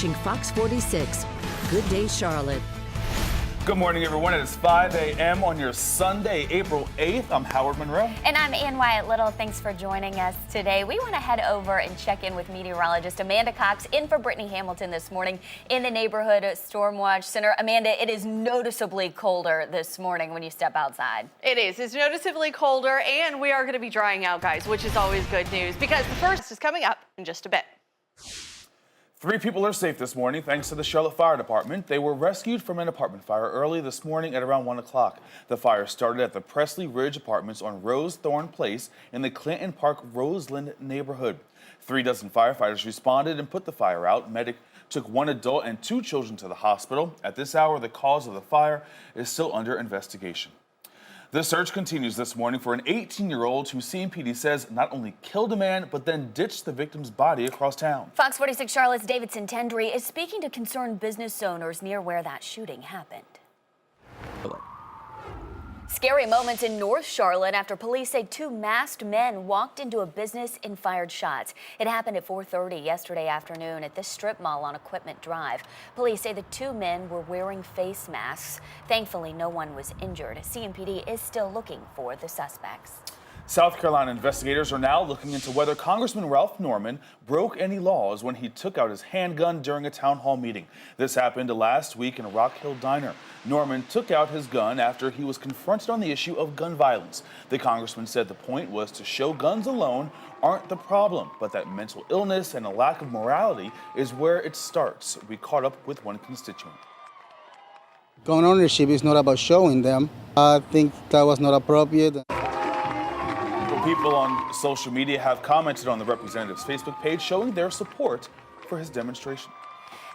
watching Fox 46. Good day, Charlotte. Good morning, everyone. It is 5 a.m. on your Sunday, April 8th. I'm Howard Monroe. And I'm Ann Wyatt Little. Thanks for joining us today. We want to head over and check in with meteorologist Amanda Cox in for Brittany Hamilton this morning in the Neighborhood Stormwatch Center. Amanda, it is noticeably colder this morning when you step outside. It is. It's noticeably colder, and we are going to be drying out, guys, which is always good news because the first is coming up in just a bit. 3 people are safe this morning thanks to the Charlotte Fire Department. They were rescued from an apartment fire early this morning at around 1 o'clock. The fire started at the Presley Ridge Apartments on Rose Thorn Place in the Clanton Park Roseland neighborhood. 3 dozen firefighters responded and put the fire out. Medic took 1 adult and 2 children to the hospital. At this hour, the cause of the fire is still under investigation. The search continues this morning for an 18-year-old who CMPD says not only killed a man, but then ditched the victim's body across town. Fox 46 Charlotte's Davidson Tendry is speaking to concerned business owners near where that shooting happened. Scary moments in North Charlotte after police say 2 masked men walked into a business and fired shots. It happened at 4:30 yesterday afternoon at this strip mall on Equipment Drive. Police say the 2 men were wearing face masks. Thankfully, no one was injured. CMPD is still looking for the suspects. South Carolina investigators are now looking into whether Congressman Ralph Norman broke any laws when he took out his handgun during a town hall meeting. This happened last week in a Rock Hill diner. Norman took out his gun after he was confronted on the issue of gun violence. The congressman said the point was to show guns alone aren't the problem, but that mental illness and a lack of morality is where it starts. We caught up with one constituent. Gun ownership is not about showing them. I think that was not appropriate. People on social media have commented on the representative's Facebook page showing their support for his demonstration.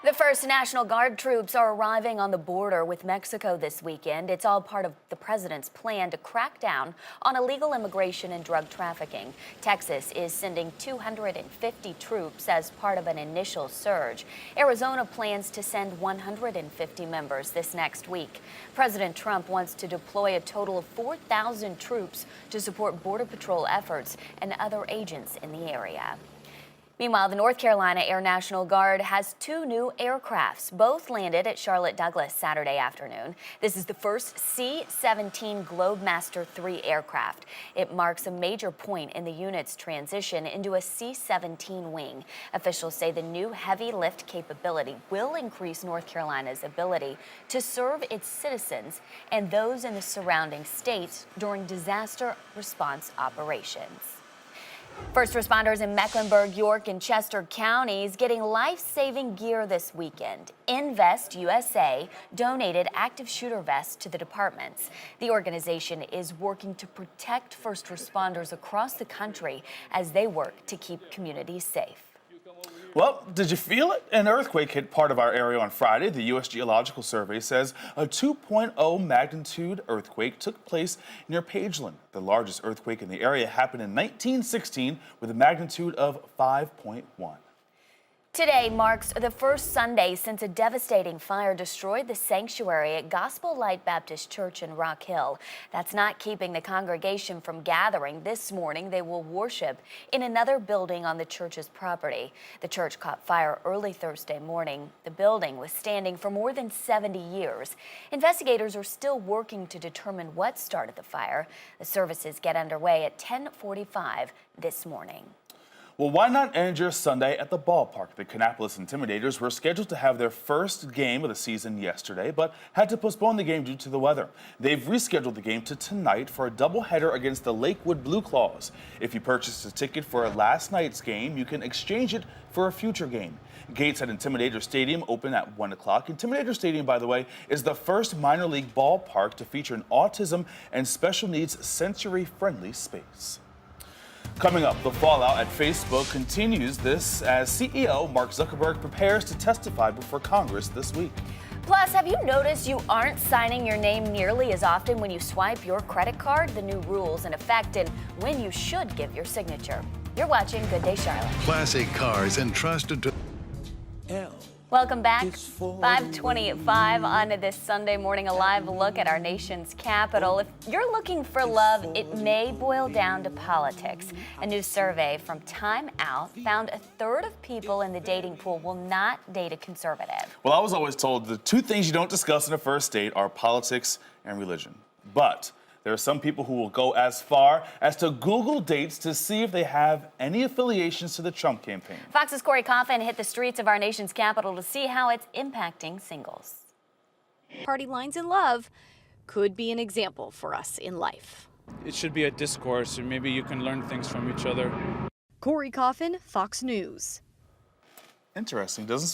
The first National Guard troops are arriving on the border with Mexico this weekend. It's all part of the president's plan to crack down on illegal immigration and drug trafficking. Texas is sending 250 troops as part of an initial surge. Arizona plans to send 150 members this next week. President Trump wants to deploy a total of 4,000 troops to support Border Patrol efforts and other agents in the area. Meanwhile, the North Carolina Air National Guard has 2 new aircrafts. Both landed at Charlotte Douglas Saturday afternoon. This is the first C-17 Globemaster III aircraft. It marks a major point in the unit's transition into a C-17 wing. Officials say the new heavy lift capability will increase North Carolina's ability to serve its citizens and those in the surrounding states during disaster response operations. First responders in Mecklenburg, York, and Chester counties getting life-saving gear this weekend. Invest USA donated active shooter vests to the departments. The organization is working to protect first responders across the country as they work to keep communities safe. Well, did you feel it? An earthquake hit part of our area on Friday. The U.S. Geological Survey says a 2.0 magnitude earthquake took place near Pageland. The largest earthquake in the area happened in 1916 with a magnitude of 5.1. Today marks the first Sunday since a devastating fire destroyed the sanctuary at Gospel Light Baptist Church in Rock Hill. That's not keeping the congregation from gathering. This morning, they will worship in another building on the church's property. The church caught fire early Thursday morning. The building was standing for more than 70 years. Investigators are still working to determine what started the fire. The services get underway at 10:45 this morning. Well, why not end your Sunday at the ballpark? The Kannapolis Intimidators were scheduled to have their first game of the season yesterday, but had to postpone the game due to the weather. They've rescheduled the game to tonight for a doubleheader against the Lakewood Blue Claws. If you purchased a ticket for last night's game, you can exchange it for a future game. Gates at Intimidator Stadium open at 1 o'clock. Intimidator Stadium, by the way, is the first minor league ballpark to feature an autism and special needs sensory-friendly space. Coming up, the fallout at Facebook continues this as CEO Mark Zuckerberg prepares to testify before Congress this week. Plus, have you noticed you aren't signing your name nearly as often when you swipe your credit card? The new rules in effect and when you should give your signature. You're watching Good Day Charlotte. Classic cars entrusted to Welcome back. 5:25 on this Sunday morning, a live look at our nation's capital. If you're looking for love, it may boil down to politics. A new survey from Time Out found a third of people in the dating pool will not date a conservative. Well, I was always told the two things you don't discuss in a first date are politics and religion. But there are some people who will go as far as to Google dates to see if they have any affiliations to the Trump campaign. Fox's Corey Coffin hit the streets of our nation's capital to see how it's impacting singles. Party lines in love could be an example for us in life. It should be a discourse, and maybe you can learn things from each other. Corey Coffin, Fox News. Interesting, doesn't